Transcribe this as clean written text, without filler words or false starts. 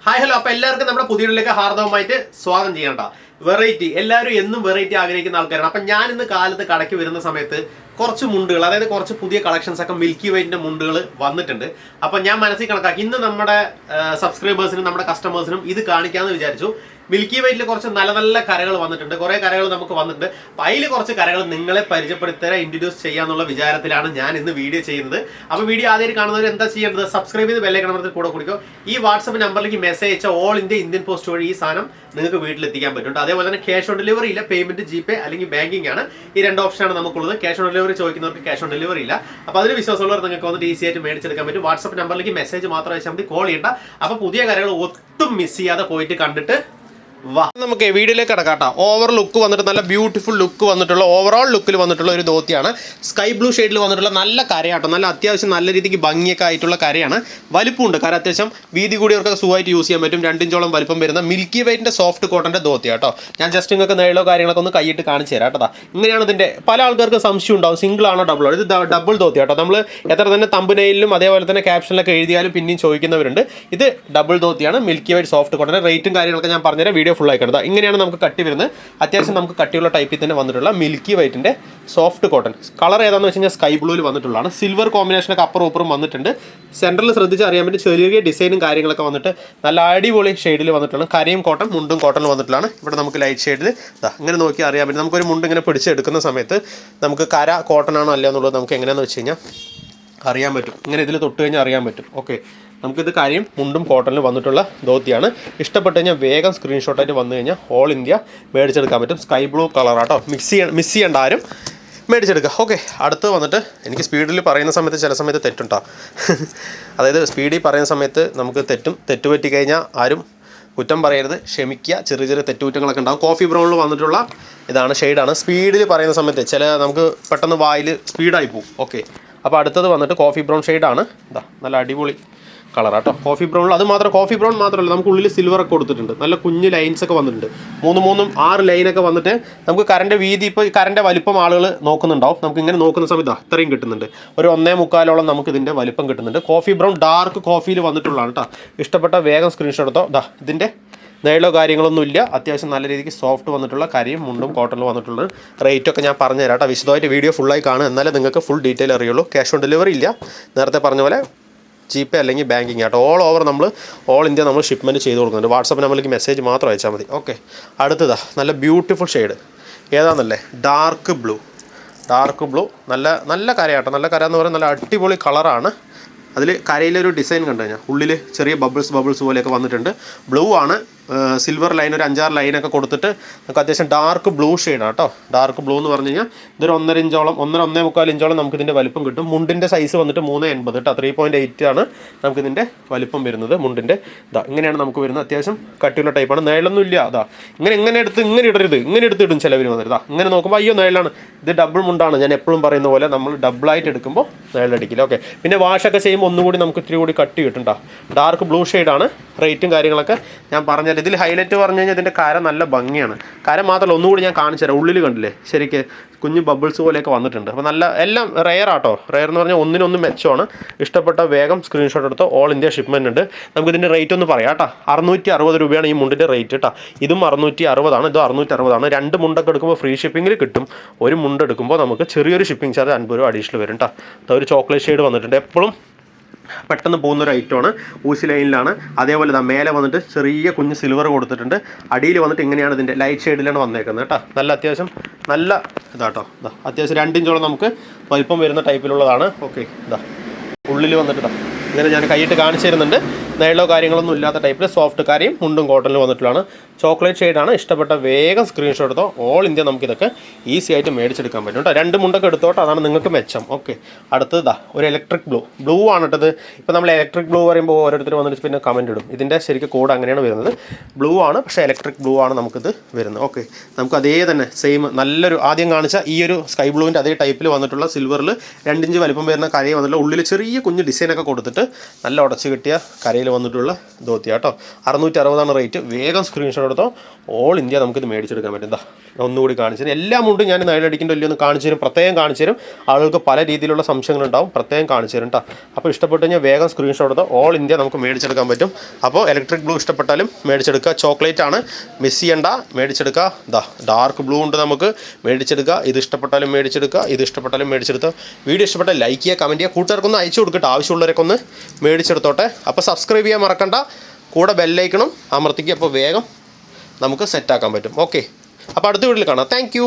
Hi hello. അപ്പോൾ എല്ലാവർക്കും നമ്മുടെ പുതിയ വീഡിയോയിലേക്ക് ഹാർദവമായിട്ട് സ്വാഗതം ചെയ്യണ്ട. വെറൈറ്റി, എല്ലാവരും എന്നും വെറൈറ്റി ആഗ്രഹിക്കുന്ന ആൾക്കാരാണ്. അപ്പം ഞാൻ ഇന്ന് കാലത്ത് കടയ്ക്ക് വരുന്ന സമയത്ത് കുറച്ച് മുണ്ടുകൾ, അതായത് കുറച്ച് പുതിയ കളക്ഷൻസ് ഒക്കെ മിൽക്കി വൈറ്റിന്റെ മുണ്ടുകൾ വന്നിട്ടുണ്ട്. അപ്പം ഞാൻ മനസ്സിൽ കണക്കാക്കി ഇന്ന് നമ്മുടെ സബ്സ്ക്രൈബേഴ്സിനും നമ്മുടെ കസ്റ്റമേഴ്സിനും ഇത് കാണിക്കാമെന്ന് വിചാരിച്ചു. മിൽക്കി വൈറ്റിൽ കുറച്ച് നല്ല നല്ല കരകൾ വന്നിട്ടുണ്ട്, കുറേ കരകൾ നമുക്ക് വന്നിട്ടുണ്ട്. അപ്പം അതിൽ കുറച്ച് കരകൾ നിങ്ങളെ പരിചയപ്പെടുത്തരാൻ ഇൻട്രൊഡ്യൂസ് ചെയ്യാന്നുള്ള വിചാരത്തിലാണ് ഞാൻ ഇന്ന് വീഡിയോ ചെയ്യുന്നത്. അപ്പോൾ വീഡിയോ ആദ്യമായിട്ട് കാണുന്നവർ എന്താ ചെയ്യേണ്ടത്? സബ്സ്ക്രൈബ് ചെയ്ത് ബെല്ലൈക്കൺ അമർത്തി കൂടെ കുടിക്കും. ഈ വാട്സ്ആപ്പ് നമ്പറിലേക്ക് മെസ്സേജ് അയച്ച ഓൾ ഇന്ത്യൻ പോസ്റ്റ് വഴി ഈ സാധനം നിങ്ങൾക്ക് വീട്ടിലെത്തിക്കാൻ പറ്റും. അതേപോലെ തന്നെ ക്യാഷ് ഓൺ ഡെലിവറി ഇല്ല, പേയ്മെന്റ് ജിപേ അല്ലെങ്കിൽ ബാങ്കിങ് ആണ്. ഈ രണ്ട് ഓപ്ഷനാണ് നമുക്കുള്ളത്. ക്യാഷ് ഓൺ ഡെലിവറി ചോദിക്കുന്നവർക്ക് ക്യാഷ് ഓൺ ഡെലിവറി ഇല്ല. അപ്പോൾ അതിന് വിശ്വാസമുള്ളവർ നിങ്ങൾക്ക് വന്നിട്ട് ഈസി ആയിട്ട് മേടിച്ചെടുക്കാൻ പറ്റും. വാട്സ്ആപ്പ് നമ്പറിലേക്ക് മെസ്സേജ് മാത്രം അയച്ചാൽ മതി, കോൾ ചെയ്യേണ്ട. അപ്പോൾ പുതിയ കരകൾ ഒട്ടും മിസ് ചെയ്യാതെ പോയിട്ട് കണ്ടിട്ട് വാ. നമുക്ക് വീഡിയോയിലേക്ക് കിടക്കാട്ടോ. ഓവർ ലുക്ക് വന്നിട്ട് നല്ല ബ്യൂട്ടിഫുൾ ലുക്ക് വന്നിട്ടുള്ള, ഓവറോൾ ലുക്കിൽ വന്നിട്ടുള്ള ഒരു ധോത്തിയാണ്. സ്കൈ ബ്ലൂ ഷെയ്ഡിൽ വന്നിട്ടുള്ള നല്ല കരയാട്ടോ. നല്ല അത്യാവശ്യം നല്ല രീതിക്ക് ഭംഗിയൊക്കെ ആയിട്ടുള്ള കരയാണ്. വലിപ്പമുണ്ട്, കര അത്യാവശ്യം വീതി കൂടിയവർക്ക് സുഖമായിട്ട് യൂസ് ചെയ്യാൻ പറ്റും. 2 ഇഞ്ചോളം വലിപ്പം വരുന്ന മിൽക്കി വൈറ്റിന്റെ സോഫ്റ്റ് കോട്ടന്റെ ധോത്തി കേട്ടോ. ഞാൻ ജസ്റ്റ് നിങ്ങൾക്ക് നേളോ കാര്യങ്ങളൊക്കെ ഒന്ന് കൈയിട്ട് കാണിച്ചു തരാം കേട്ടോ. ഇങ്ങനെയാണ് ഇതിന്റെ. പല ആൾക്കാർക്ക് സംശയം ഉണ്ടാവും, സിംഗിൾ ആണോ ഡബിൾ ആണോ. ഇത് ഡബിൾ ധോത്തി കേട്ടോ. നമ്മൾ എത്ര തന്നെ തമ്പനയിലും അതേപോലെ തന്നെ ക്യാപ്ഷനിലൊക്കെ എഴുതിയാലും പിന്നെയും ചോദിക്കുന്നവരുണ്ട്. ഇത് ഡബിൾ ധോത്തിയാണ്, മിൽക്കി വൈറ്റ് സോഫ്റ്റ് കോട്ടന്റെ. റേറ്റും കാര്യങ്ങളൊക്കെ ഞാൻ പറഞ്ഞുതരാം, വീഡിയോ ഫുൾ ആയിക്കണത്. ഇങ്ങനെയാണ് നമുക്ക് കട്ടി വരുന്നത്. അത്യാവശ്യം നമുക്ക് കട്ടിയുള്ള ടൈപ്പിൽ തന്നെ വന്നിട്ടുള്ള മിൽക്കി വൈറ്റിന്റെ സോഫ്റ്റ് കോട്ടൺ. കളർ ഏതാണെന്ന് വെച്ച് കഴിഞ്ഞാൽ സ്കൈ ബ്ലൂവിൽ വന്നിട്ടുള്ളതാണ്. സിൽവർ കോമ്പിനേഷനൊക്കെ അപ്പുറം ഇപ്പുറം വന്നിട്ടുണ്ട്. സെൻറ്ററിൽ ശ്രദ്ധിച്ച് അറിയാൻ പറ്റും ചെറിയ ഡിസൈനും കാര്യങ്ങളൊക്കെ വന്നിട്ട് നല്ല അടിപൊളി ഷെയ്ഡിൽ വന്നിട്ടുള്ള കരയും കോട്ടൺ, മുണ്ടും കോട്ടൺ വന്നിട്ടുള്ളതാണ്. ഇവിടെ നമുക്ക് ലൈറ്റ് ഷെയ്ഡിൽ ഇങ്ങനെ നോക്കി അറിയാൻ പറ്റും. നമുക്കൊരു മുണ്ട് ഇങ്ങനെ പിടിച്ചെടുക്കുന്ന സമയത്ത് നമുക്ക് കര കോട്ടൺ ആണോ അല്ല എന്നുള്ളത് നമുക്ക് എങ്ങനെയാണെന്ന് വെച്ച് കഴിഞ്ഞാൽ അറിയാൻ പറ്റും. ഇങ്ങനെ ഇതിൽ തൊട്ട് കഴിഞ്ഞാൽ അറിയാൻ പറ്റും. ഓക്കെ, നമുക്കിത് കാര്യം മുണ്ടും കോട്ടണിൽ വന്നിട്ടുള്ള ധോത്തിയാണ്. ഇഷ്ടപ്പെട്ട് കഴിഞ്ഞാൽ വേഗം സ്ക്രീൻഷോട്ടായിട്ട് വന്നു കഴിഞ്ഞാൽ ഓൾ ഇന്ത്യ മേടിച്ചെടുക്കാൻ പറ്റും. Sky blue കളറാട്ടോ. മിസ് ചെയ്യേണ്ട ആരും മേടിച്ചെടുക്കുക. ഓക്കെ, അടുത്ത് വന്നിട്ട് എനിക്ക് സ്പീഡിൽ പറയുന്ന സമയത്ത് ചില സമയത്ത് തെറ്റുണ്ടോ. അതായത് സ്പീഡിൽ പറയുന്ന സമയത്ത് നമുക്ക് തെറ്റുപറ്റി കഴിഞ്ഞാൽ ആരും കുറ്റം പറയരുത്, ക്ഷമിക്കുക. ചെറിയ ചെറിയ തെറ്റുകുറ്റങ്ങളൊക്കെ ഉണ്ടാകും. കോഫി ബ്രൗണിൽ വന്നിട്ടുള്ള ഇതാണ്, ഷെയ്ഡാണ്. സ്പീഡിൽ പറയുന്ന സമയത്ത് നമുക്ക് പെട്ടെന്ന് വായിൽ സ്പീഡായി പോകും. ഓക്കെ, അപ്പോൾ അടുത്തത് വന്നിട്ട് കോഫി ബ്രൗൺ ഷെയ്ഡാണ്. നല്ല അടിപൊളി കളറാട്ടോ. കോഫി ബ്രൗണിൽ അത് മാത്രം, കോഫി ബ്രൗൺ മാത്രമല്ല, നമുക്ക് ഉള്ളിൽ സിൽവറൊക്കെ കൊടുത്തിട്ടുണ്ട്. നല്ല കുഞ്ഞ് ലൈൻസ് ഒക്കെ വന്നിട്ടുണ്ട്. 3 ലൈനൊക്കെ വന്നിട്ട് നമുക്ക് കറൻ്റെ വീതി, ഇപ്പോൾ കറൻ്റെ വലിപ്പം ആളുകൾ നോക്കുന്നുണ്ടാവും. നമുക്ക് ഇങ്ങനെ നോക്കുന്ന സമയത്ത് അത്രയും കിട്ടുന്നുണ്ട്. ഒരു 1.25 നമുക്ക് ഇതിൻ്റെ വലിപ്പം കിട്ടുന്നുണ്ട്. കോഫി ബ്രൗൺ ഡാർക്ക് കോഫിയിൽ വന്നിട്ടുള്ളതാണ് കേട്ടോ. ഇഷ്ടപ്പെട്ട വേഗം സ്ക്രീൻഷോട്ട് എടുത്തോ. ഇതിൻ്റെ നേളോ കാര്യങ്ങളൊന്നും ഇല്ല. അത്യാവശ്യം നല്ല രീതിക്ക് സോഫ്റ്റ് വന്നിട്ടുള്ള കരയും മുണ്ടും കോട്ടണിൽ വന്നിട്ടുള്ളത്. റേറ്റൊക്കെ ഞാൻ പറഞ്ഞു തരാം കേട്ടോ. വിശദമായിട്ട് വീഡിയോ ഫുള്ളായി കാണുക, എന്നാലേ നിങ്ങൾക്ക് ഫുൾ ഡീറ്റെയിൽ അറിയുള്ളൂ. ക്യാഷ് ഓൺ ഡെലിവറി ഇല്ല, നേരത്തെ പറഞ്ഞ പോലെ ജിപേ അല്ലെങ്കിൽ ബാങ്കിങ് ആട്ടോ. ഓൾ ഇന്ത്യ നമ്മൾ ഷിപ്മെൻറ്റ് ചെയ്ത് കൊടുക്കുന്നുണ്ട്. വാട്സാപ്പ് നമ്പറിലേക്ക് മെസ്സേജ് മാത്രം അയച്ചാൽ മതി. ഓക്കെ, അടുത്തതാ നല്ല ബ്യൂട്ടിഫുൾ ഷെയ്ഡ്. ഏതാണെന്നല്ലേ? Dark blue. നല്ല കരയാട്ടോ. നല്ല കര എന്ന് പറയുന്നത് നല്ല അടിപൊളി കളറാണ്. അതിൽ കരയിലൊരു ഡിസൈൻ കണ്ടു കഴിഞ്ഞാൽ ഉള്ളിൽ ചെറിയ ബബിൾസ് പോലെയൊക്കെ വന്നിട്ടുണ്ട്. ബ്ലൂ ആണ്, സിൽവർ ലൈൻ ഒരു 5-6 ലൈനൊക്കെ കൊടുത്തിട്ട് നമുക്ക് അത്യാവശ്യം ഡാർക്ക് ബ്ലൂ ഷെയ്ഡാണ് കേട്ടോ. ഡാർക്ക് ബ്ലൂ എന്ന് പറഞ്ഞു കഴിഞ്ഞാൽ ഇതൊരു 1.25 ഇഞ്ചോളം നമുക്ക് ഇതിൻ്റെ വലിപ്പം കിട്ടും. മുണ്ടിൻ്റെ സൈസ് വന്നിട്ട് 3.80 കേട്ടോ. 3.8 ആണ് നമുക്കിതിൻ്റെ വലിപ്പം വരുന്നത് മുണ്ടിൻ്റെ. ഇങ്ങനെയാണ് നമുക്ക് വരുന്നത്. അത്യാവശ്യം കട്ടിയുള്ള ടൈപ്പാണ്. നേളൊന്നും ഇല്ല. ഇങ്ങനെ ഇടരുത്, ഇങ്ങനെ എടുത്തിടും ചിലവർ വന്നിട്ട്. ഇങ്ങനെ നോക്കുമ്പോൾ അയ്യോ നേളാണ്. ഇത് ഡബിൾ മുണ്ടാണ്. ഞാൻ എപ്പോഴും പറയുന്ന പോലെ നമ്മൾ ഡബിളായിട്ട് എടുക്കുമ്പോൾ നേളടിക്കില്ല. ഓക്കെ, പിന്നെ വാഷൊക്കെ ചെയ്യുമ്പോൾ ഒന്നുകൂടി നമുക്ക് ഇത്തിരി കൂടി കട്ടി കിട്ടും കേട്ടോ. ഡാർക്ക് ബ്ലൂ ഷെയ്ഡാണ്. റേറ്റും കാര്യങ്ങളൊക്കെ ഞാൻ പറഞ്ഞാൽ ഇതിൽ ഹൈലൈറ്റ് പറഞ്ഞു കഴിഞ്ഞാൽ ഇതിൻ്റെ കര നല്ല ഭംഗിയാണ്. കര മാത്രമല്ല, ഒന്നുകൂടി ഞാൻ കാണിച്ചു തരാം. ഉള്ളിൽ കണ്ടില്ലേ ശരിക്ക് കുഞ്ഞു ബബിൾസ് പോലെയൊക്കെ വന്നിട്ടുണ്ട്. അപ്പോൾ നല്ല എല്ലാം റെയർ ആട്ടോ. റെയർ എന്ന് പറഞ്ഞാൽ ഒന്നിനൊന്നും മെച്ചമാണ്. ഇഷ്ടപ്പെട്ട വേഗം സ്ക്രീൻഷോട്ട് എടുത്തോ. ഓൾ ഇന്ത്യ ഷിപ്മെൻറ്റ് ഉണ്ട്. നമുക്കിതിൻ്റെ റേറ്റ് ഒന്ന് പറയാം കേട്ടോ. 660 രൂപയാണ് ഈ മുണ്ടിൻ്റെ റേറ്റ് കേട്ടോ. ഇതും 660 ആണ്, ഇതും 660 ആണ്. 2 മുണ്ടൊക്കെ എടുക്കുമ്പോൾ ഫ്രീ ഷിപ്പിങ്ങിൽ കിട്ടും. ഒരു മുണ്ട് എടുക്കുമ്പോൾ നമുക്ക് ചെറിയൊരു ഷിപ്പിംഗ് ചാർജ് 50 രൂപ അഡീഷണൽ വരും കേട്ടോ. ഒരു ചോക്ലേറ്റ് ഷെയ്ഡ് വന്നിട്ടുണ്ട്. എപ്പോഴും പെട്ടെന്ന് പോകുന്നൊരു ഐറ്റമാണ്. ഊശി ലൈനിലാണ്. അതേപോലെ മേലെ വന്നിട്ട് ചെറിയ കുഞ്ഞ് സിൽവർ കൊടുത്തിട്ടുണ്ട്. അടിയിൽ വന്നിട്ട് ഇങ്ങനെയാണ് ഇതിൻ്റെ ലൈറ്റ് ഷെയ്ഡിലാണ് വന്നേക്കുന്നത് കേട്ടോ. നല്ല അത്യാവശ്യം നല്ല ഇതാട്ടോ. അത്യാവശ്യം 2 ഇഞ്ചോളം നമുക്ക് വലിപ്പം വരുന്ന ടൈപ്പിലുള്ളതാണ്. ഓക്കെ, ഉള്ളിൽ വന്നിട്ട് ഇങ്ങനെ ഞാൻ കൈയിട്ട് കാണിച്ചു തരുന്നുണ്ട്. നേളോ കാര്യങ്ങളൊന്നും ഇല്ലാത്ത ടൈപ്പിൽ സോഫ്റ്റ് കാര്യം മുണ്ടും കോട്ടണിൽ വന്നിട്ടുള്ളതാണ്. ചോക്ലേറ്റ് ഷെയ്ഡാണ്. ഇഷ്ടപ്പെട്ട വേഗം സ്ക്രീൻഷോട്ട് എടുത്തോ. ഓൾ ഇന്ത്യ നമുക്കിതൊക്കെ ഈസി ആയിട്ട് മേടിച്ചെടുക്കാൻ പറ്റും കേട്ടോ. 2 മുണ്ടൊക്കെ എടുത്തോട്ടോ, അതാണ് നിങ്ങൾക്ക് മെച്ചം. ഓക്കെ, അടുത്തത് ഒരു ഇലക്ട്രിക് ബ്ലൂ ആണ് കേട്ടത്. ഇപ്പോൾ നമ്മൾ ഇലക്ട്രിക് ബ്ലൂ പറയുമ്പോൾ ഓരോരുത്തർ വന്നിട്ട് പിന്നെ കമൻറ്റ് ഇടും. ഇതിൻ്റെ ശരിക്കും കോഡ് അങ്ങനെയാണ് വരുന്നത്. ബ്ലൂ ആണ്, പക്ഷേ ഇലക്ട്രിക് ബ്ലൂ ആണ് നമുക്കിത് വരുന്നത്. ഓക്കെ, നമുക്ക് അതേ തന്നെ സെയിം നല്ലൊരു ആദ്യം കാണിച്ച ഈ ഒരു സ്കൈ ബ്ലൂവിൻ്റെ അതേ ടൈപ്പിൽ വന്നിട്ടുള്ള സിൽവറിൽ 2 ഇഞ്ച് വലിപ്പം വരുന്ന കരയിൽ വന്നിട്ടുള്ള ഉള്ളിൽ ചെറിയ കുഞ്ഞ് ഡിസൈനൊക്കെ കൊടുത്തിട്ട് നല്ല ഉടച്ച് കിട്ടിയ കരയിൽ വന്നിട്ടുള്ള ധോത്തി കേട്ടോ. 660 റേറ്റ്. വേഗം സ്ക്രീൻഷോട്ട് എടുത്തോ. ഓൾ ഇന്ത്യ നമുക്കിത് മേടിച്ചെടുക്കാൻ പറ്റും. എന്താ ഒന്നുകൂടി കാണിച്ചു തരും. എല്ലാ മുണ്ടും ഞാൻ നൈലടിക്കേണ്ട വലിയ ഒന്ന് കാണിച്ചു തരും, പ്രത്യേകം കാണിച്ചു തരും. ആളുകൾക്ക് പല രീതിയിലുള്ള സംശയങ്ങളുണ്ടാവും, പ്രത്യേകം കാണിച്ചു തരും കേട്ടോ. അപ്പോൾ ഇഷ്ടപ്പെട്ട് കഴിഞ്ഞാൽ വേഗം സ്ക്രീൻഷോട്ട് എടുത്തോ. ഓൾ ഇന്ത്യ നമുക്ക് മേടിച്ചെടുക്കാൻ പറ്റും. അപ്പോൾ ഇലക്ട്രിക് ബ്ലൂ ഇഷ്ടപ്പെട്ടാലും മേടിച്ചെടുക്കുക. ചോക്ലേറ്റ് ആണ്, മിസ് ചെയ്യണ്ട, മേടിച്ചെടുക്കുക. ഇതാ ഡാർക്ക് ബ്ലൂ ഉണ്ട്, നമുക്ക് മേടിച്ചെടുക്കുക. ഇത് ഇഷ്ടപ്പെട്ടാലും മേടിച്ചെടുക്കുക, ഇത് ഇഷ്ടപ്പെട്ടാലും മേടിച്ചെടുക്കുക. വീഡിയോ ഇഷ്ടപ്പെട്ടാൽ ലൈക്ക് ചെയ്യുക, കമൻറ്റ് ചെയ്യുക, കൂട്ടുകാർക്കൊന്ന് അയച്ചു കൊടുക്കട്ടെ, ആവശ്യമുള്ളവരൊക്കെ ഒന്ന് മേടിച്ചെടുത്തോട്ടെ. അപ്പോൾ സബ്സ്ക്രൈബ് ചെയ്യാൻ മറക്കണ്ട, കൂടെ ബെല്ലൈക്കണും അമർത്തിക്കുക. അപ്പോൾ വേഗം നമുക്ക് സെറ്റാക്കാൻ പറ്റും. ഓക്കെ, അപ്പോൾ അടുത്ത വീഡിയോയിൽ കാണാം. താങ്ക്